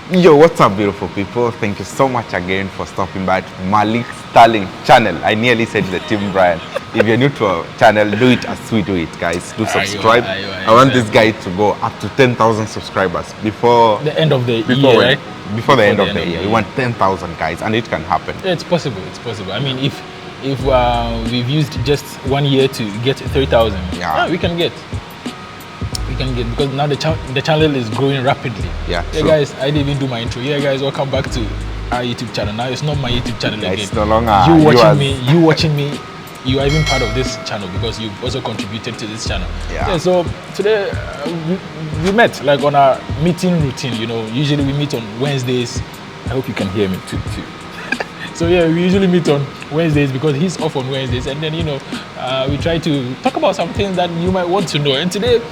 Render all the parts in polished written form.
Yo, what's up, beautiful people? Thank you so much again for stopping by to Malik Sterling channel. I nearly said the Tim Brian. If you're new to our channel, do it as we do it, guys. Do subscribe. I want this guy to go up to 10,000 subscribers before the end of the year, right? Before the end of the year. We want 10,000 guys, and it can happen. Yeah, it's possible. It's possible. I mean, if we've used just 1 year to get 3,000, we can get. Because now the channel is growing rapidly. Yeah, guys, I didn't even do my intro. Yeah, guys, welcome back to our YouTube channel. Now it's not my YouTube channel again. It's no longer you watching me. You are even part of this channel because you also contributed to this channel. Yeah. So today we met like on our meeting routine. You know, usually we meet on Wednesdays. I hope you can hear me too. So yeah, we usually meet on Wednesdays because he's off on Wednesdays, and then we try to talk about some things that you might want to know. And today,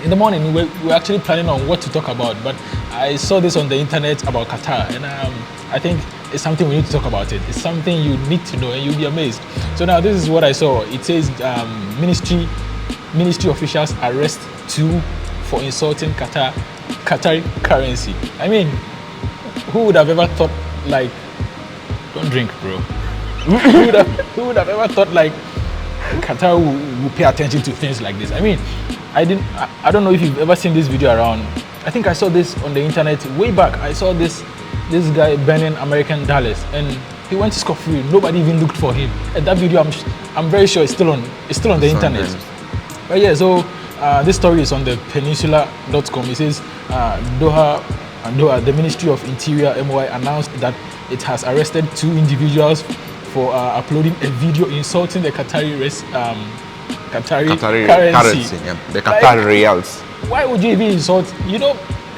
in the morning, we're actually planning on what to talk about, but I saw this on the internet about Qatar, and I think it's something we need to talk about it. It's something you need to know, and you'll be amazed. So now this is what I saw. It says ministry officials arrest 2 for insulting Qatari currency. I mean, who would have ever thought, like, don't drink, bro. who would have ever thought, like, Qatar will pay attention to things like this? I mean, I don't know if you've ever seen this video around. I think I saw this on the internet way back. I saw this guy burning American dollars, and he went scot-free. Nobody even looked for him. And that video, I'm very sure it's still on the internet. But yeah, so this story is on the Peninsula.com. It says Doha, the Ministry of Interior (MOI) announced that it has arrested 2 individuals for uploading a video insulting the Qatari currency, yeah. The Qatari reals. Why would you even insult?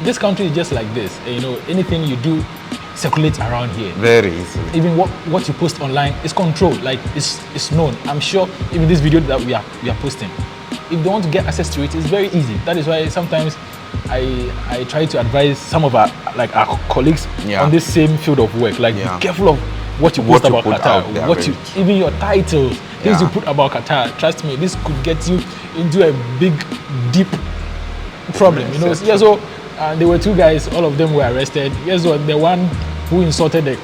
This country is just like this. Anything you do circulates around here very easily. Even what you post online is controlled. Like it's known. I'm sure even this video that we are posting, if they want to get access to it, it's very easy. That is why sometimes I try to advise some of our colleagues on this same field of work. Like, be careful of what you post about Qatar, even your titles, things you put about Qatar. Trust me, this could get you into a big, deep problem. So there were 2 guys. All of them were arrested. Yes, the one who insulted the.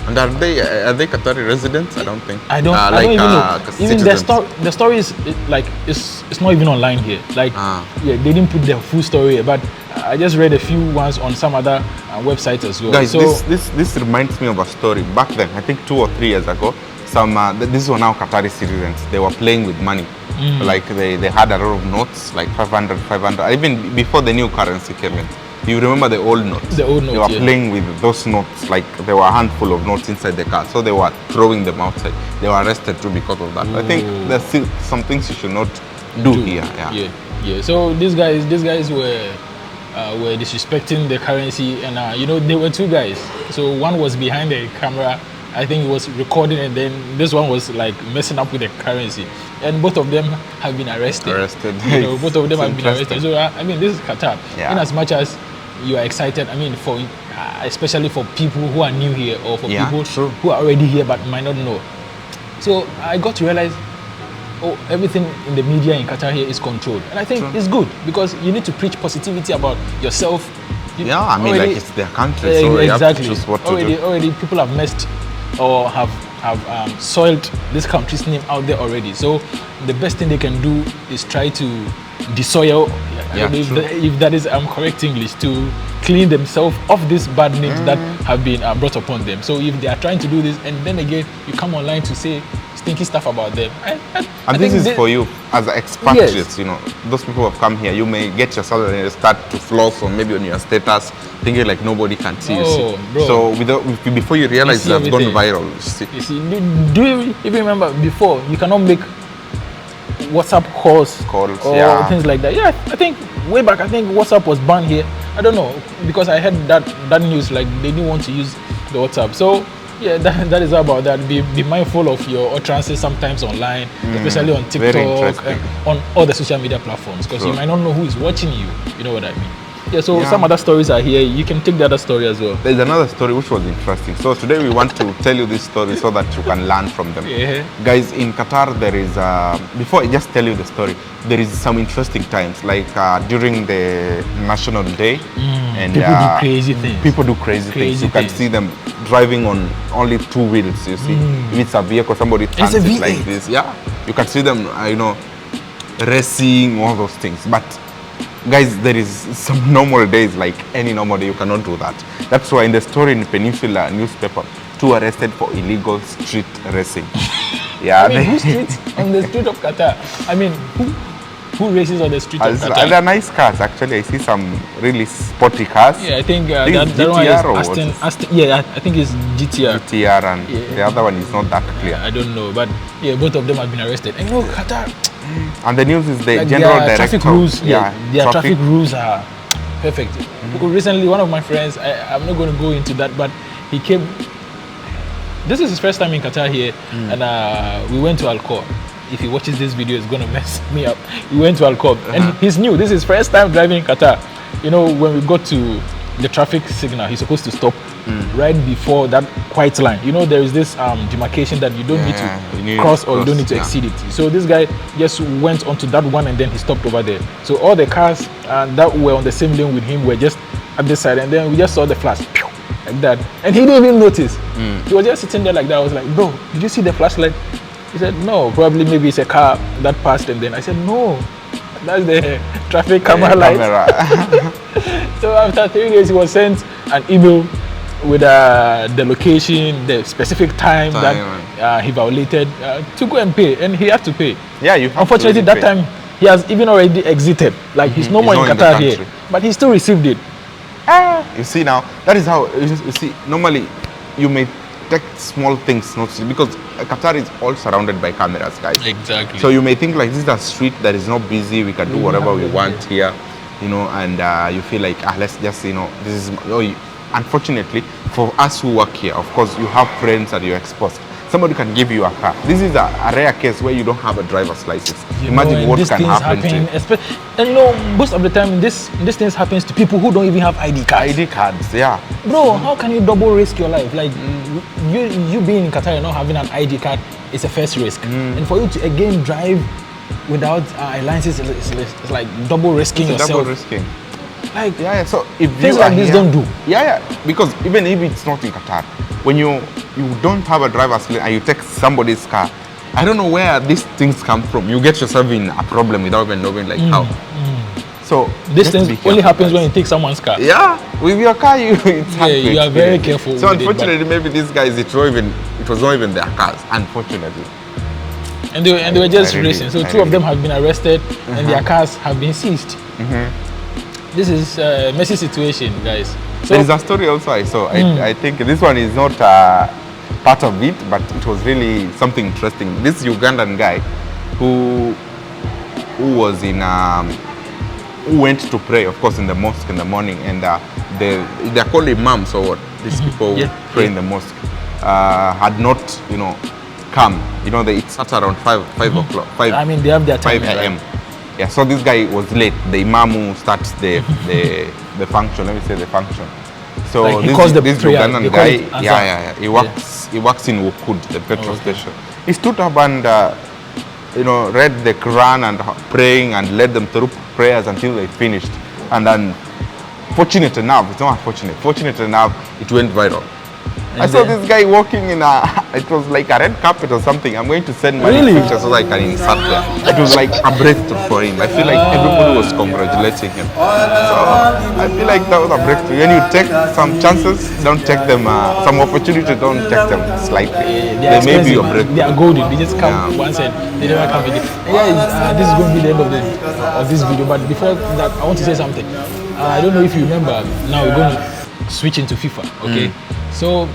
And are they Qatari residents? I don't think. I don't even know. Even the story is it's not even online here. Like they didn't put the full story, but I just read a few ones on some other websites as well. Guys, this reminds me of a story. Back then, I think 2 or 3 years ago, these were now Qatari citizens. They were playing with money. Like they had a lot of notes, like 500, even before the new currency came in. You remember the old notes? The old notes, they were playing with those notes, like there were a handful of notes inside the car, so they were throwing them outside. They were arrested too because of that. I think there's still some things you should not do here. Yeah. So these guys were disrespecting the currency, and there were 2 guys. So one was behind the camera. I think he was recording, and then this one was like messing up with the currency, and both of them have been arrested. Both of them have been arrested. So I mean, this is Qatar. In as much as you are excited, I mean, for especially for people who are new here, or for people who are already here but might not know. So I got to realize, everything in the media in Qatar here is controlled, and I think it's good because you need to preach positivity about yourself. I mean, like, it's their country, so you have to choose what to do. Already people have messed or have soiled this country's name out there already. So the best thing they can do is try to desoil, if that is correct English, to clean themselves of these bad names that have been brought upon them. So if they are trying to do this, and then again you come online to say stinky stuff about them, and this is for you as expatriates. Those people who have come here, you may get your salary and start to floss, or maybe on your status, thinking like nobody can see you. Bro. So before you realize you have gone viral. You see, do you even remember before you cannot make WhatsApp calls or things like that? Yeah, I think way back, I think WhatsApp was banned here. I don't know, because I heard that news, like they didn't want to use the WhatsApp. So yeah, that is about that. Be mindful of your utterances sometimes online, especially on TikTok, on all the social media platforms, because you might not know who is watching you. You know what I mean? Yeah, so some other stories are here. You can take the other story as well. There's another story which was interesting. So today we want to tell you this story so that you can learn from them. Guys, in Qatar there is, before I just tell you the story, there is some interesting times, like during the National Day And people do crazy things. People do crazy things. You can see them driving on only 2 wheels. You see, if it's a vehicle, somebody turns it like this. Yeah, you can see them, racing, all those things. But guys, there is some normal days, like any normal day, you cannot do that. That's why in the story in Peninsula newspaper, 2 arrested for illegal street racing. Yeah, who streets on the street of Qatar? I mean, who races on the street of Qatar? They're nice cars, actually. I see some really sporty cars. Yeah, I think that one is Aston. Yeah, I think it's GTR. GTR, and the other one is not that clear. I don't know, but yeah, both of them have been arrested. And Qatar. And the news is the General Directorate. Traffic rules. Yeah, their traffic rules are perfect. Recently, one of my friends, I'm not going to go into that, but he came. This is his first time in Qatar here, and we went to Al-Khor. If he watches this video, it's going to mess me up. We went to Al-Khor, and he's new. This is his first time driving in Qatar. When we got to the traffic signal, he's supposed to stop right before that white line. There is this demarcation that you don't need to cross or you don't need to exceed it. So this guy just went onto that one, and then he stopped over there. So all the cars that were on the same lane with him were just at this side, and then we just saw the flash. Like that, and he didn't even notice. He was just sitting there like that. I was like, bro, did you see the flashlight? He said, no, probably maybe it's a car that passed, and then I said, no, that's the traffic camera light. So after 3 days, he was sent an email with the location, the specific time that he violated to go and pay, and he had to pay. Yeah, you have Unfortunately, to that pay. time he has even already exited. Like he's no more in Qatar here, but he still received it. You see now, that is how, you see, normally you may take small things, not because Qatar is all surrounded by cameras, guys. Exactly. So you may think like this is a street that is not busy, we can do whatever we want here, and you feel like, let's just, this is, unfortunately, for us who work here, of course, you have friends and you're exposed. Somebody can give you a car. This is a rare case where you don't have a driver's license. Imagine what can happen to. And most of the time, this things happens to people who don't even have ID cards. ID cards, yeah. Bro, how can you double risk your life? Like, you being in Qatar and not having an ID card is a first risk. And for you to again drive without a license, it's like double risking yourself. Double risking. Like, so if things like this don't do. Because even if it's not in Qatar, when you don't have a driver's license and you take somebody's car, I don't know where these things come from. You get yourself in a problem without even knowing how. So this thing only happens when you take someone's car. Yeah, with your car, it's hard to you are very careful. So unfortunately, maybe these guys, it was not even their cars. Unfortunately. And they were just racing. So 2 of them have been arrested, and their cars have been seized. This is a messy situation, guys. So there is a story also I saw. I think this one is not part of it, but it was really something interesting. This Ugandan guy who was in who went to pray, of course, in the mosque in the morning, and they're called imams or what? These people who pray in the mosque had not, come. It starts around 5 o'clock. I mean, they have their time. 5 a.m. Yeah, so this guy was late. The imam who starts the function. Let me say the function. So like this Ugandan guy, he works in Wokud, the petrol station. He stood up and read the Quran and praying and led them through prayers until they finished. And then, fortunate enough, it went viral. I saw this guy walking in it was like a red carpet or something. I'm going to send my picture so that I can insert there. It was like a breakthrough for him. I feel like everybody was congratulating him. So I feel like that was a breakthrough. When you take some chances, don't take them, some opportunity, don't take them slightly. They may be your breakthrough. They are golden. They just come once and they never come again. This is going to be the end of this video. But before that, I want to say something. I don't know if you remember, now we're going to switch into FIFA, okay? So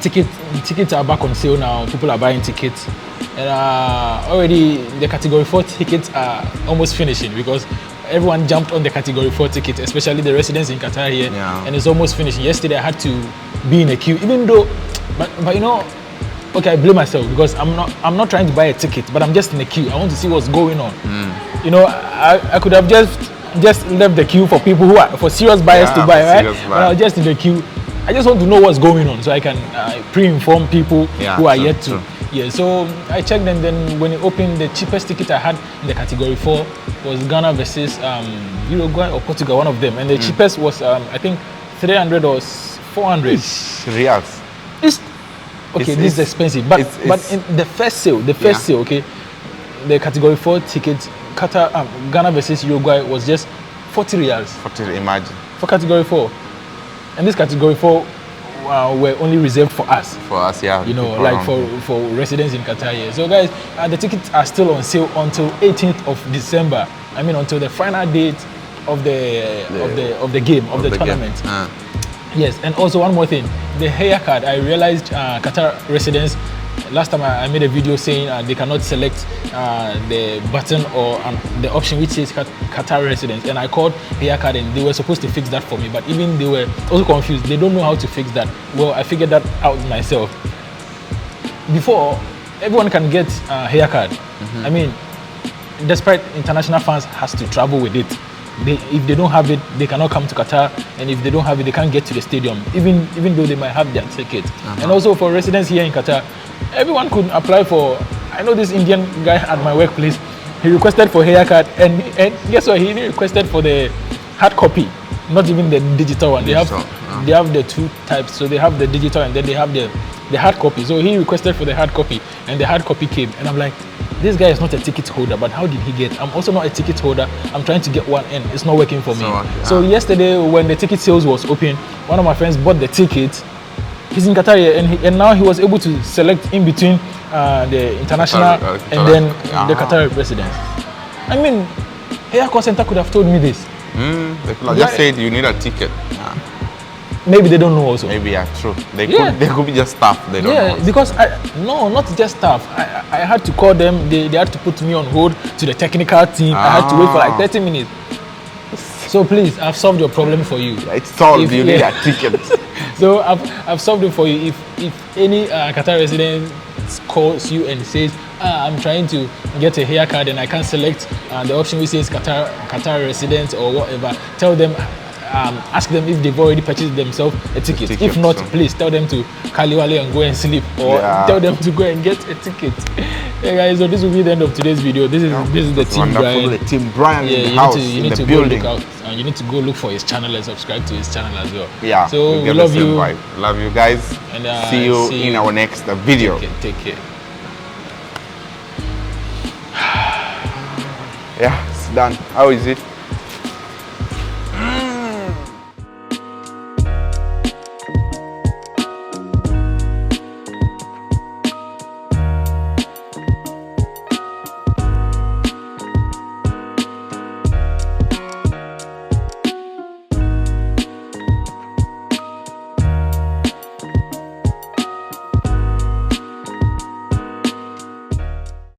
tickets are back on sale now. People are buying tickets, and already the category 4 tickets are almost finishing because everyone jumped on the category 4 ticket, especially the residents in Qatar here, and it's almost finishing. Yesterday I had to be in a queue, even though, but okay, I blame myself because I'm not trying to buy a ticket, but I'm just in a queue. I want to see what's going on. I could have just left the queue for people who are for serious buyers to buy, right? But I was just in the queue. I just want to know what's going on so I can pre-inform people who are yet to. Yeah, so I checked, and then when it opened, the cheapest ticket I had in the category 4 was Ghana versus Uruguay or Portugal, one of them, and the cheapest was I think 300 or 400 reals. This is expensive, but in the first sale, okay, the category 4 ticket, Ghana versus Uruguay was just 40 reals. 40, imagine. For category 4, and this category 4 were only reserved for us. For us, yeah. You know, like for residents in Qatar. Yeah. So guys, the tickets are still on sale until 18th of December. I mean, until the final date of the game of the tournament. Yes, and also one more thing, the haircut. I realized Qatar residents, last time I made a video saying they cannot select the button or the option which says Qatar residents, and I called haircut and they were supposed to fix that for me, but even they were also confused. They don't know how to fix that. Well, I figured that out myself. Before, everyone can get haircut. I mean, despite international fans has to travel with it. If they don't have it, they cannot come to Qatar, and if they don't have it, they can't get to the stadium, even though they might have their ticket. And also for residents here in Qatar, everyone could apply for. I know this Indian guy at my workplace. He requested for haircut, and guess what? He requested for the hard copy, not even the digital one. They have the two types. So they have the digital, and then they have the hard copy. So he requested for the hard copy, and the hard copy came, and I'm like, this guy is not a ticket holder, but how did he get? I'm also not a ticket holder. I'm trying to get one, and it's not working for me. So yesterday, when the ticket sales was open, one of my friends bought the ticket. He's in Qatar, and now he was able to select in between the international and then the Qatar residents. I mean, haircut center could have told me this. They could have just said you need a ticket. Maybe they don't know also. Maybe true. They could be just staff. They don't know. Yeah, because not just staff. I had to call them. They had to put me on hold to the technical team. I had to wait for like 30 minutes. So please, I've solved your problem for you. It's solved. You need a ticket. So I've solved it for you. If any Qatar resident calls you and says, I'm trying to get a haircut and I can't select the option which says Qatar resident or whatever, tell them. Ask them if they've already purchased themselves a ticket. If not, please tell them to Kaliwale and go and sleep, or tell them to go and get a ticket. Hey guys, so this will be the end of today's video. This is the Team Brian. The Team Brian in the house, in the building. You need to go look for his channel and subscribe to his channel as well. Yeah. So we love you. Love you guys. And see you in our next video. Take care. Yeah, it's done. How is it?